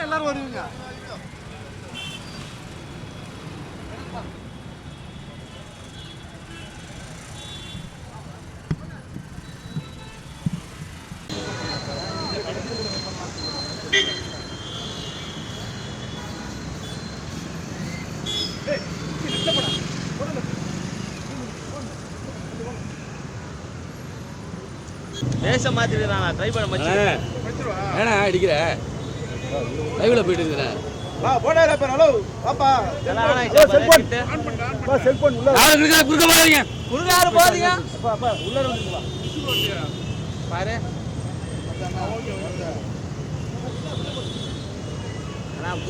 எல்லாரும் வருவீங்க. பேச மாத்திடுறான் ட்ரை பண்ண மச்சி ஏனா அடிக்கிற லைவ்ல போயிட்டு இருக்கேன் வா போடா பேர் ஹலோ பாப்பா செல்போன் ஆன் பண்ணு பா செல்போன் உள்ள யாரு இருக்க குறுக்க போறீங்க குறுக்க யாரு போறீங்க பாப்பா உள்ள வந்து வா பாரு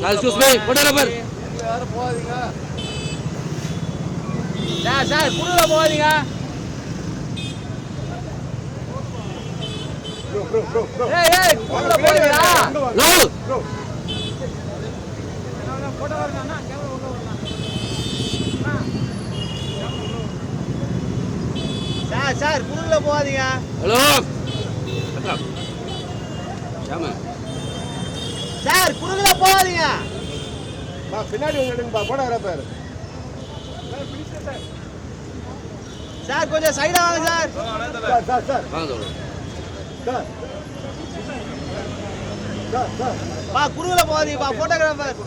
எக்ஸ்கியூஸ் மீ போடா பேர் யாரு போகாதீங்க சார் குறுக்க போகாதீங்க bro ஏய் குறுக்க போறீங்களா லோ bro போட்டோ வரணும்னா கேமரா உள்ள வரணும் சார் குறுக்க போகாதீங்க ஹலோ சாம சார் குறுக்க போகாதீங்க பா பின்னாடி வந்து எடுங்க போடா பேர் சார் கொஞ்சம் சைடா வாங்க சார் வாங்க சொல்லுங்க சார் பா குறுக்க போகாதீங்க பா போட்டோகிராஃபர்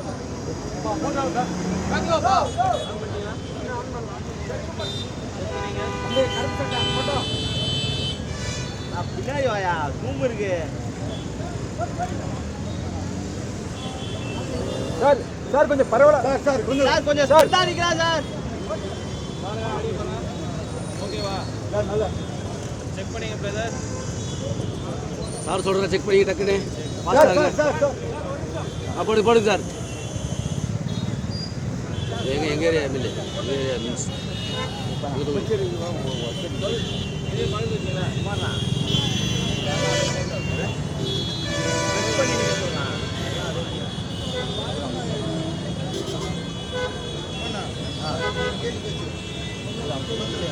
பின்னாடி வாயா ரூம் இருக்கு சார் கொஞ்சம் பரவாயில்ல சார் கொஞ்சம் ஸ்பீடா நிக்கிறா சார் ஓகேவா சார் நல்லா செக் பண்ணிங்க பிரதர். சார் சொல்றேன் செக் பண்ணி டக்குனே சார் போடுங்க சார் எங்க ஏரியா எம்எல்ஏ எங்க ஏரியா மீன்ஸ் இது மறந்து வச்சீங்களா மாறா செக் பண்ணி நீங்க சொல்லலாம்.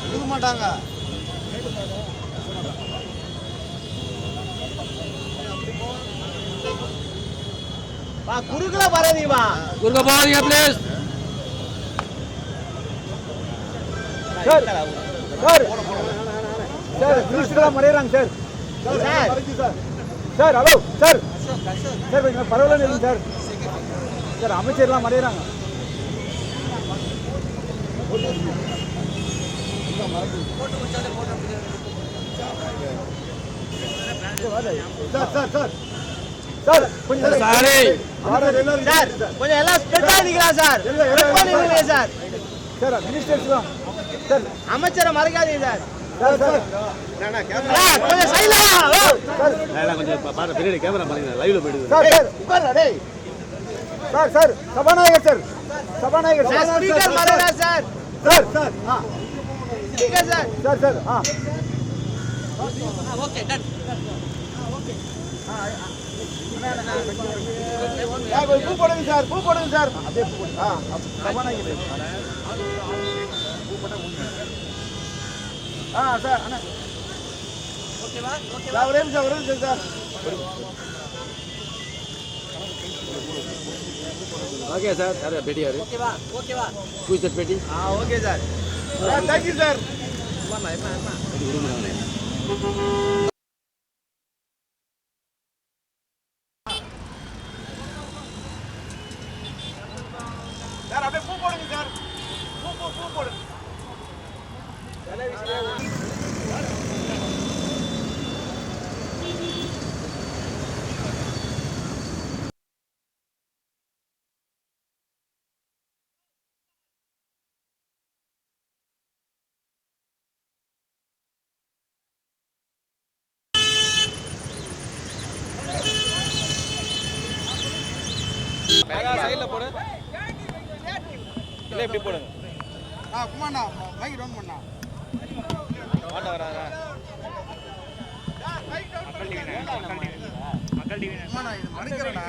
கொடுக்க மாட்டாங்க பா குறுக்கல வராதீங்க பா குறுக்க போகாதீங்க ப்ளீஸ் சார் மினிஸ்டர்லாம் மறையறாங்க சார் சார் ஹலோ சார் கொஞ்சம் பரவாயில்ல இல்லைங்க சார் அமைச்சர்லாம் மறையறாங்க சார் கொஞ்சம் சாரி சார் கொஞ்சம் எல்லாம் ஸ்பெஷலா நிக்கலாம் சார் சார் சார் மினிஸ்டர்ஸ்லாம் சார் அமைச்சரை மறைக்காதீங்க சார் கொஞ்சம் கொஞ்சம் பாரு பின்னாடி கேமரா பாருங்க லைவ்ல போயிடுது சார் சபாநாயகர் ஸ்பீக்கர் மறைடா sir sir speaker sir okay done பூ போடுங்க சார் அப்படியே பூ போடுங்க சபாநாயகர் சார் அண்ணா ஓகேவா ஒரே நிமிஷம் சார் ஓகே சார் யார் பேட்டி யாரு ஓகேவா பூஜ் தட் பேட்டி okay sir thank you sir sir அப்படியே பூ போடுங்க சார் பூ போடுங்க சைடுல போடு. இல்ல இப்படி போடுங்க. குமாண்ணா மைக் டவுன் பண்ணா வாட்ட வராதா? மக்கள் டிவி குமாண்ணா இது மறைக்கிறடா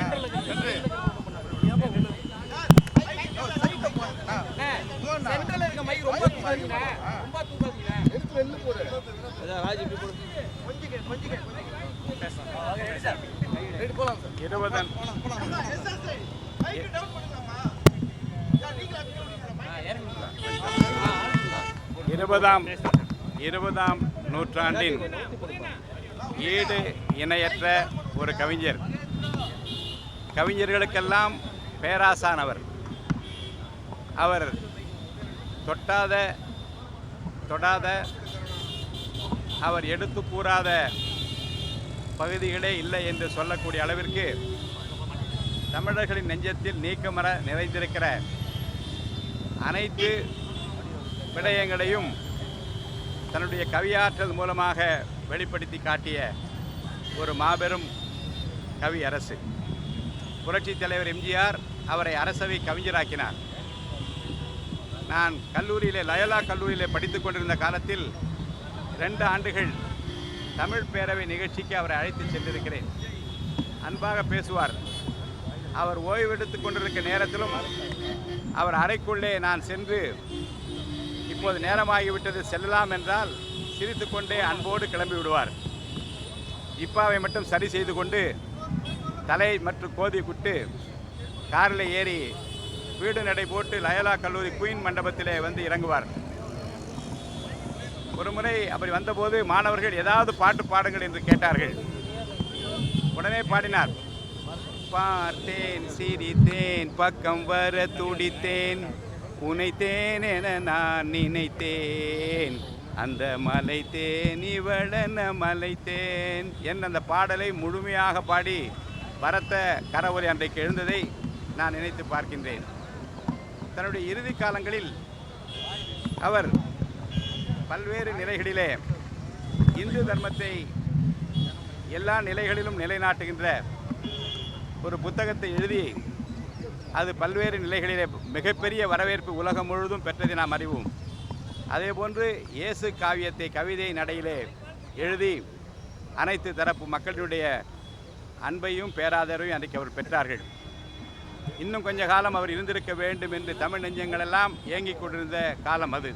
சென்டர்ல இருக்க மைக் ரொம்ப தூக்காதீங்க. ரொம்ப தூக்காதீங்க. அதான் ராஜ் இப்படி போடு. இருபதாம் நூற்றாண்டின் ஈடு இணையற்ற ஒரு கவிஞர், கவிஞர்களுக்கெல்லாம் பேராசானவர். அவர் தொடாத அவர் எடுத்து கூறாத பகுதிகளே இல்லை என்று சொல்லக்கூடிய அளவிற்கு தமிழர்களின் நெஞ்சத்தில் நீக்கமற நிறைந்திருக்கிற அனைத்து விடயங்களையும் தன்னுடைய கவியாற்றல் மூலமாக வெளிப்படுத்தி காட்டிய ஒரு மாபெரும் கவி அரசு. புரட்சித் தலைவர் எம்ஜிஆர் அவரை அரசவை கவிஞராக்கினார். நான் லயோலா கல்லூரியிலே படித்து கொண்டிருந்த காலத்தில் 2 ஆண்டுகள் தமிழ் பேரவை நிகழ்ச்சிக்கு அவரை அழைத்து சென்றிருக்கிறேன். அன்பாக பேசுவார். அவர் ஓய்வெடுத்து கொண்டிருக்க நேரத்திலும் அவர் அறைக்குள்ளே நான் சென்று இப்போது நேரமாகிவிட்டது செல்லலாம் என்றால் சிரித்து கொண்டே அன்போடு கிளம்பி விடுவார். ஜிப்பாவை மட்டும் சரி செய்து கொண்டு தலை மற்றும் கோதி குட்டு காரில் ஏறி வீடு நடை போட்டு லயோலா கல்லூரி குயின் மண்டபத்திலே வந்து இறங்குவார். ஒரு முறை அப்படி வந்தபோது மாணவர்கள் ஏதாவது பாட்டு பாடுங்கள் என்று கேட்டார்கள். உடனே பாடினார். பார்த்தேன் சிரித்தேன் பக்கம் வர துடித்தேன் உனைத்தேன் என நான் நினைத்தேன் அந்த மலைத்தேன் இவளென மலைத்தேன் என் அந்த பாடலை முழுமையாக பாடி பரத்த கரவொலி அன்றைக்கு எழுந்ததை நான் நினைத்து பார்க்கின்றேன். தன்னுடைய இறுதி காலங்களில் அவர் பல்வேறு நிலைகளிலே இந்து தர்மத்தை எல்லா நிலைகளிலும் நிலைநாட்டுகின்ற ஒரு புத்தகத்தை எழுதி அது பல்வேறு நிலைகளிலே மிகப்பெரிய வரவேற்பு உலகம் முழுவதும் பெற்றதை நாம் அறிவோம். அதேபோன்று இயேசு காவியத்தை கவிதை நடையிலே எழுதி அனைத்து தரப்பு மக்களுடைய அன்பையும் பேராதரவையும் அன்றைக்கு அவர் பெற்றார்கள். இன்னும் கொஞ்ச காலம் அவர் இருந்திருக்க வேண்டும் என்று தமிழ் நெஞ்சங்களெல்லாம் ஏங்கிக் கொண்டிருந்த காலம் அது.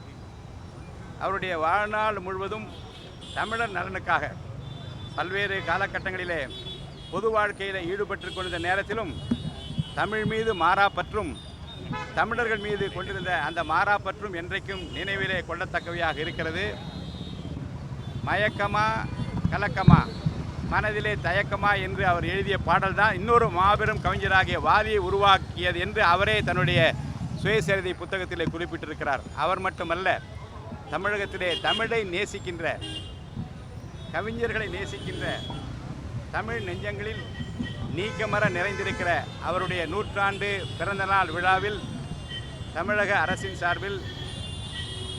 அவருடைய வாழ்நாள் முழுவதும் தமிழர் நலனுக்காக பல்வேறு காலகட்டங்களிலே பொது வாழ்க்கையில் ஈடுபட்டு கொண்டிருந்த நேரத்திலும் தமிழ் மீது மாறாப்பற்றும் தமிழர்கள் மீது கொண்டிருந்த அந்த மாறாப்பற்றும் என்றைக்கும் நினைவிலே கொள்ளத்தக்கவையாக இருக்கிறது. மயக்கமா கலக்கமா மனதிலே தயக்கமா என்று அவர் எழுதிய பாடல் தான் இன்னொரு மாபெரும் கவிஞராகிய வாலியை உருவாக்கியது என்று அவரே தன்னுடைய சுயசரிதை புத்தகத்திலே குறிப்பிட்டிருக்கிறார். அவர் மட்டுமல்ல, தமிழகத்திலே தமிழை நேசிக்கின்ற கவிஞர்களை நேசிக்கின்ற தமிழ் நெஞ்சங்களில் நீக்கமர நிறைந்திருக்கிற அவருடைய 100ஆண்டு பிறந்தநாள் விழாவில் தமிழக அரசின் சார்பில்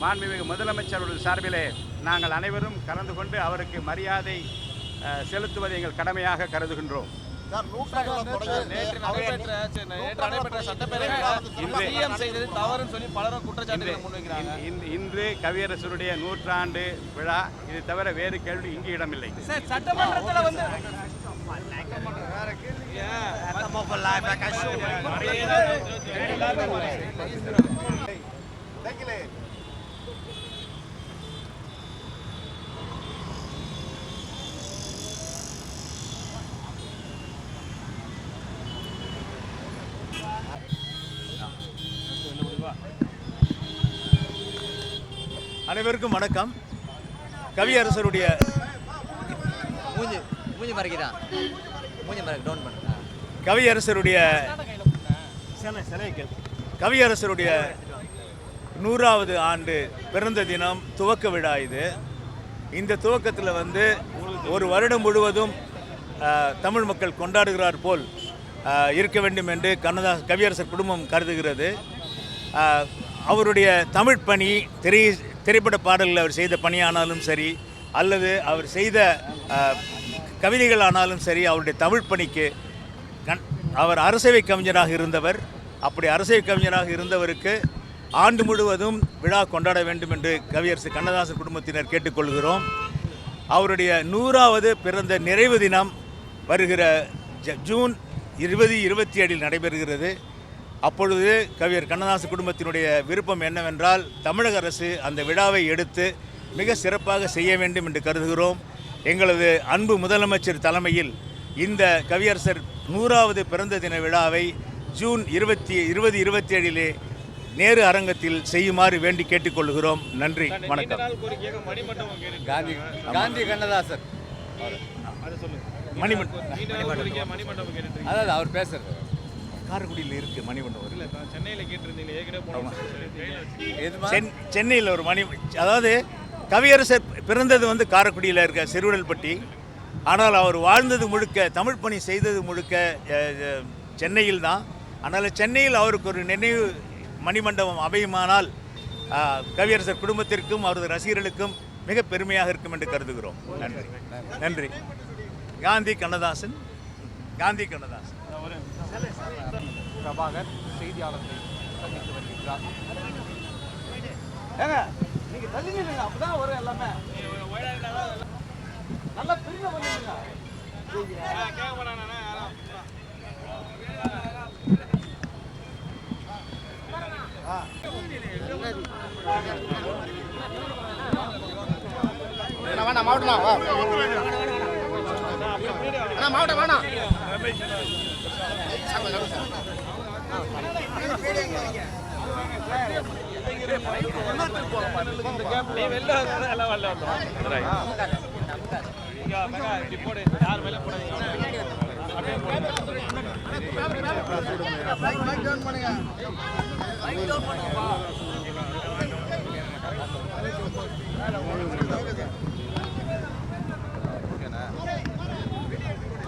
மாண்புமிகு முதலமைச்சர் சார்பிலே நாங்கள் அனைவரும் கலந்து கொண்டு அவருக்கு மரியாதை செலுத்துவதை எங்கள் கடமையாக கருதுகின்றோம். நேற்று நடைபெற்ற சட்டப்பேரவையில் சிஎம் செய்தது தவறுன்னு சொல்லி பலரும் குற்றச்சாட்டுகளை முன்வைக்கிறாங்க. இன்று கவியரசருடைய 100ஆண்டு விழா, இது தவிர வேறு கேள்வி இங்கு இடமில்லை. சட்டமன்றத்தில் வந்து அனைவருக்கும் வணக்கம். கவியரசருடைய கவியரசருடைய 100வது ஆண்டு பிறந்த தினம் துவக்க விழா இது. இந்த துவக்கத்தில் வந்து ஒரு வருடம் முழுவதும் தமிழ் மக்கள் கொண்டாடுகிறார் போல் இருக்க வேண்டும் என்று கவியரசர் குடும்பம் கருதுகிறது. அவருடைய தமிழ் பணி திரைப்பட பாடல்கள் அவர் செய்த பணியானாலும் சரி, அல்லது அவர் செய்த கவிதைகள் ஆனாலும் சரி, அவருடைய தமிழ் பணிக்கு அவர் அரசவை கவிஞராக இருந்தவர். அப்படி அரசவை கவிஞராக இருந்தவருக்கு ஆண்டு முழுவதும் விழா கொண்டாட வேண்டும் என்று கவியரசு கண்ணதாசன் குடும்பத்தினர் கேட்டுக்கொள்கிறோம். அவருடைய 100வது பிறந்த நிறைவு தினம் வருகிற ஜூன் 2027 நடைபெறுகிறது. அப்பொழுது கவிஞர் கண்ணதாசன் குடும்பத்தினுடைய விருப்பம் என்னவென்றால் தமிழக அரசு அந்த விழாவை எடுத்து மிக சிறப்பாக செய்ய வேண்டும் என்று கருதுகிறோம். எங்களது அன்பு முதலமைச்சர் தலைமையில் இந்த கவியரசர் 100வது பிறந்த தின விழாவை ஜூன் 2027 நேரு அரங்கத்தில் செய்யுமாறு வேண்டி கேட்டுக்கொள்கிறோம். நன்றி, வணக்கம். காந்தி கண்ணதாசன் மணிமண்டபம் அதாவது அவர் பேசுறது காரைக்குடியில் இருக்கு மணிமண்டபம். சென்னையில் ஒரு அதாவது கவியரசர் பிறந்தது காரைக்குடியில் இருக்க சிறுவிடல்பட்டி. ஆனால் அவர் வாழ்ந்தது முழுக்க, தமிழ் பணி செய்தது முழுக்க சென்னையில் தான். அதனால் சென்னையில் அவருக்கு ஒரு நினைவு மணிமண்டபம் அமையுமானால் கவியரசர் குடும்பத்திற்கும் அவரது ரசிகர்களுக்கும் மிக பெருமையாக இருக்கும் என்று கருதுகிறோம். நன்றி, நன்றி. காந்தி கண்ணதாசன். பிரபாகர் செய்தியாளர்களை சந்தித்து வருகின்றார். நீங்க தள்ளி நில்லுங்க, அப்பதான் வரும் எல்லாமே. நல்லா பிரிங்க பண்ணுங்க. மாவட்டம் வேணாம்.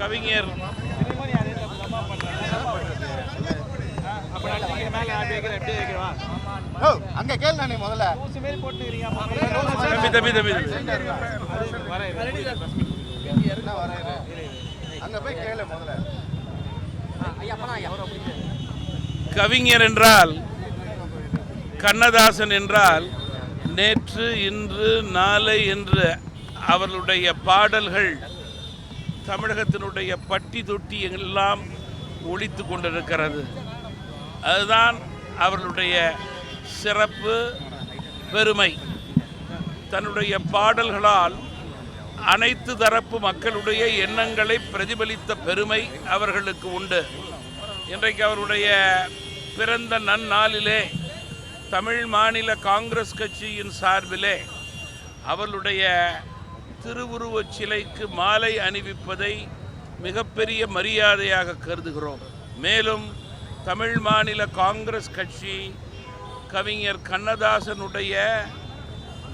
கவிஞர் அங்க கேளு. நானே முதல்ல அங்க போய் கேளு முதல்ல. கவிஞர் என்றால், கண்ணதாசன் என்றால் நேற்று, இன்று, நாளை என்று அவர்களுடைய பாடல்கள் தமிழகத்தினுடைய பட்டி தொட்டி எல்லாம் ஒலித்து கொண்டிருக்கிறது. அதுதான் அவர்களுடைய சிறப்பு, பெருமை. தன்னுடைய பாடல்களால் அனைத்து தரப்பு மக்களுடைய எண்ணங்களை பிரதிபலித்த பெருமை அவர்களுக்கு உண்டு. இன்றைக்கு அவருடைய பிறந்த நன்னாளிலே தமிழ் மாநில காங்கிரஸ் கட்சியின் சார்பிலே அவர்களுடைய திருவுருவச் சிலைக்கு மாலை அணிவிப்பதை மிகப்பெரிய மரியாதையாக கருதுகிறோம். மேலும் தமிழ் மாநில காங்கிரஸ் கட்சி கவிஞர் கண்ணதாசனுடைய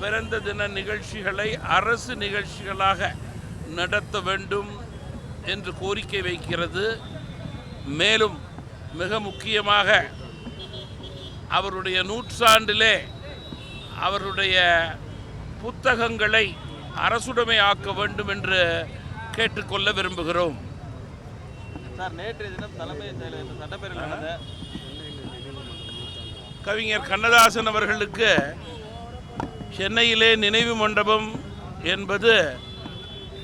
பிறந்த தின நிகழ்ச்சிகளை அரசு நிகழ்ச்சிகளாக நடத்த வேண்டும் என்று கோரிக்கை வைக்கிறது. மேலும் மிக முக்கியமாக அவருடைய நூற்றாண்டிலே அவருடைய புத்தகங்களை அரசுடைமை ஆக்க வேண்டும் என்று கேட்டுக்கொள்ள விரும்புகிறோம். நேற்றைய தினம் தலைமை சட்டப்பேரவையில் நடந்த கவிஞர் கண்ணதாசன் அவர்களுக்கு சென்னையிலே நினைவு மண்டபம் என்பது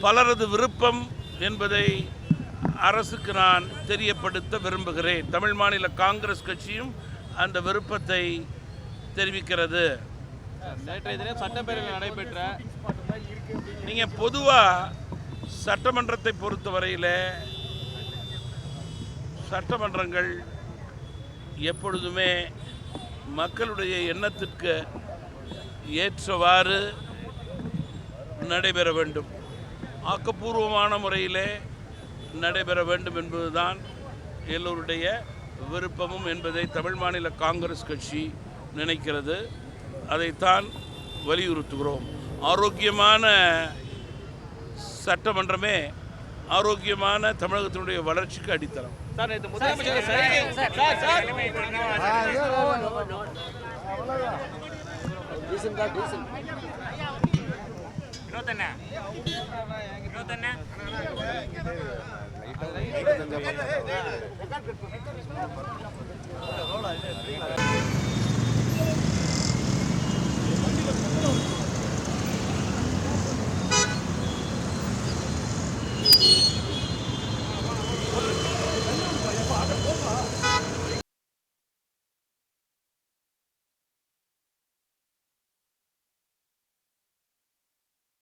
பலரது விருப்பம் என்பதை அரசுக்கு நான் தெரியப்படுத்த விரும்புகிறேன். தமிழ் மாநில காங்கிரஸ் கட்சியும் அந்த விருப்பத்தை தெரிவிக்கிறது. நேற்றைய தினம் சட்டப்பேரவையில் நடைபெற்ற நீங்கள் பொதுவாக சட்டமன்றத்தை பொறுத்தவரையில் சட்டமன்றங்கள் எப்பொழுதுமே மக்களுடைய எண்ணத்திற்கு ஏற்றவாறு நடைபெற வேண்டும், ஆக்கப்பூர்வமான முறையிலே நடைபெற வேண்டும் என்பதுதான் எல்லோருடைய விருப்பமும் என்பதை தமிழ் மாநில காங்கிரஸ் கட்சி நினைக்கிறது. அதைத்தான் வலியுறுத்துகிறோம். ஆரோக்கியமான சட்டமன்றமே ஆரோக்கியமான தமிழகத்தினுடைய வளர்ச்சிக்கு அடித்தளம். சார்